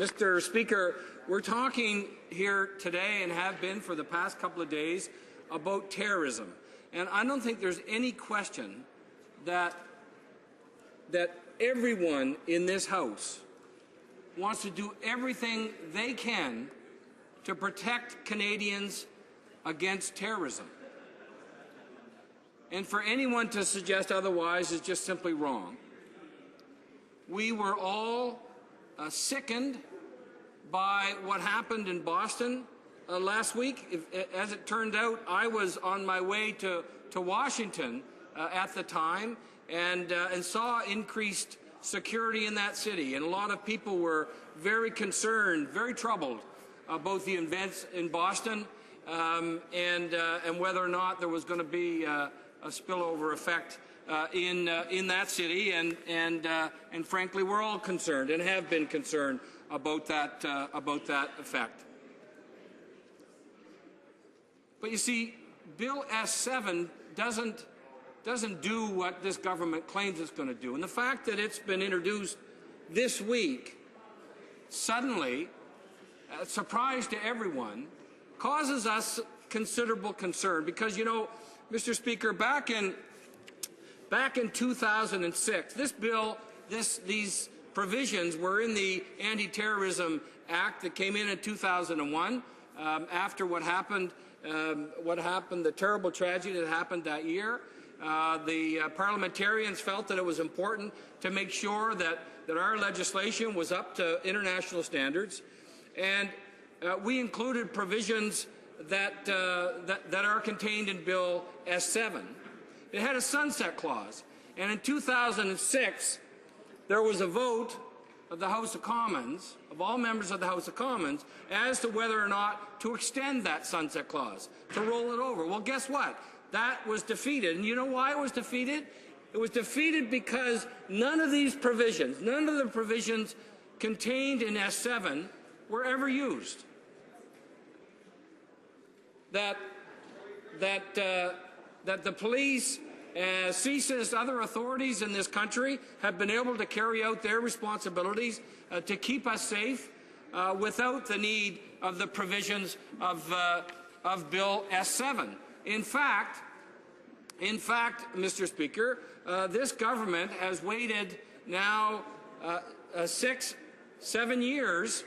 Mr. Speaker, we're talking here today and have been for the past couple of days about terrorism. And I don't think there's any question that everyone in this House wants to do everything they can to protect Canadians against terrorism. And for anyone to suggest otherwise is just simply wrong. We were all sickened by what happened in Boston last week. As it turned out, I was on my way to Washington at the time and saw increased security in that city. And a lot of people were very concerned, very troubled about the events in Boston and whether or not there was going to be a spillover effect in that city, and frankly, we're all concerned and have been concerned about that effect. But you see, Bill S7 doesn't do what this government claims it's going to do, and the fact that it's been introduced this week, suddenly, a surprise to everyone, causes us considerable concern because, you know, Mr. Speaker, back in 2006, these provisions were in the Anti-Terrorism Act that came in 2001 after what happened, the terrible tragedy that happened that year. The parliamentarians felt that it was important to make sure that our legislation was up to international standards, and we included provisions that are contained in Bill S7. It had a sunset clause, and in 2006 there was a vote of the House of Commons, of all members of the House of Commons, as to whether or not to extend that sunset clause, to roll it over. Well, guess what? That was defeated, and you know why it was defeated? It was defeated because none of these provisions, none of the provisions contained in S7 were ever used. That the police, CSIS, other authorities in this country have been able to carry out their responsibilities to keep us safe without the need of the provisions of Bill S7. In fact, Mr. Speaker, this government has waited now 6-7 years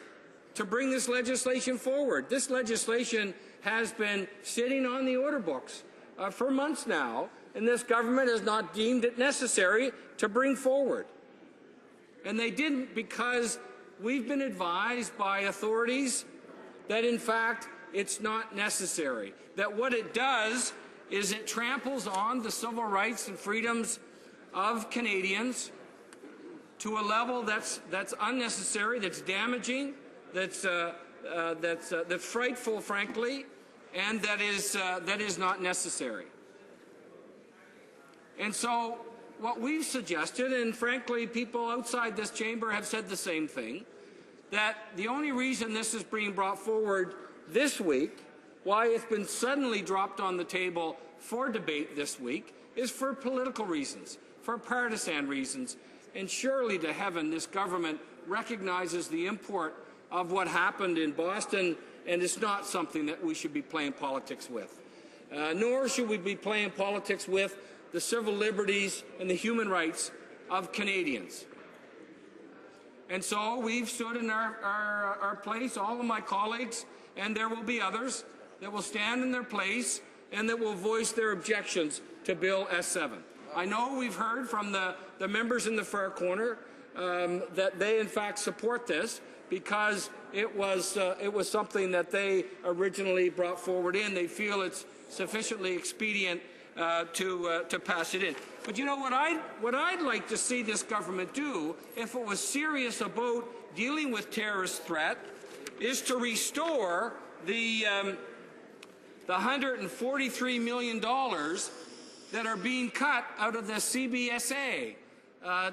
to bring this legislation forward. This legislation has been sitting on the order books for months now, and this government has not deemed it necessary to bring forward. And they didn't because we've been advised by authorities that, in fact, it's not necessary. That what it does is it tramples on the civil rights and freedoms of Canadians to a level that's unnecessary, that's damaging, that's frightful, frankly, and that is not necessary. And so what we've suggested, and frankly people outside this chamber have said the same thing, that the only reason this is being brought forward this week, why it's been suddenly dropped on the table for debate this week, is for political reasons, for partisan reasons. And surely to heaven this government recognizes the import of what happened in Boston, and it's not something that we should be playing politics with. Nor should we be playing politics with the civil liberties and the human rights of Canadians. And so we've stood in our place, all of my colleagues, and there will be others that will stand in their place and that will voice their objections to Bill S7. I know we've heard from the members in the far corner that they in fact support this because it was something that they originally brought forward in. They feel it's sufficiently expedient to pass it in. But you know what I'd like to see this government do, if it was serious about dealing with terrorist threat, is to restore the $143 million that are being cut out of the CBSA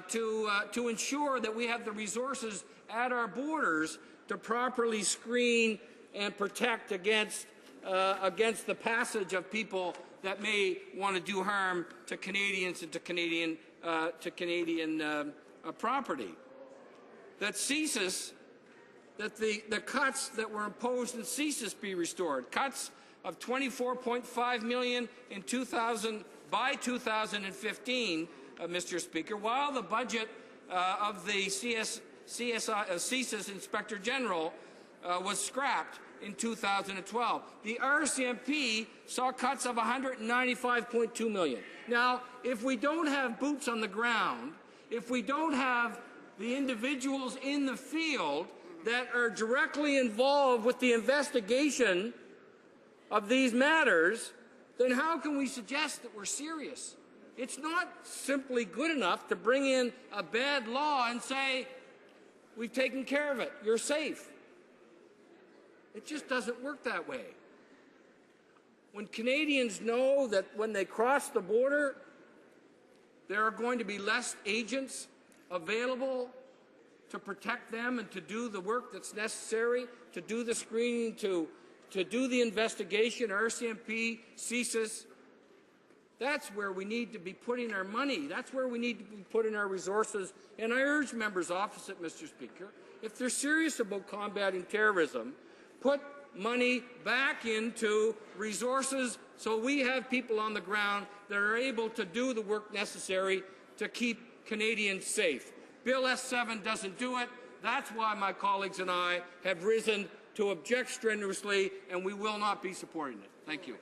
to ensure that we have the resources at our borders to properly screen and protect against the passage of people that may want to do harm to Canadians and to Canadian property. That CSIS that the cuts that were imposed in CSIS be restored. Cuts of $24.5 million in by 2015, Mr. Speaker, while the budget of the CSIS Inspector General was scrapped in 2012. The RCMP saw cuts of $195.2 million. Now, if we don't have boots on the ground, if we don't have the individuals in the field that are directly involved with the investigation of these matters, then how can we suggest that we're serious? It's not simply good enough to bring in a bad law and say, we've taken care of it, you're safe. It just doesn't work that way. When Canadians know that when they cross the border, there are going to be less agents available to protect them and to do the work that's necessary, to do the screening, to do the investigation, RCMP, CSIS, that's where we need to be putting our money. That's where we need to be putting our resources. And I urge members opposite, Mr. Speaker, if they're serious about combating terrorism, put money back into resources so we have people on the ground that are able to do the work necessary to keep Canadians safe. Bill S7 doesn't do it. That's why my colleagues and I have risen to object strenuously, and we will not be supporting it. Thank you.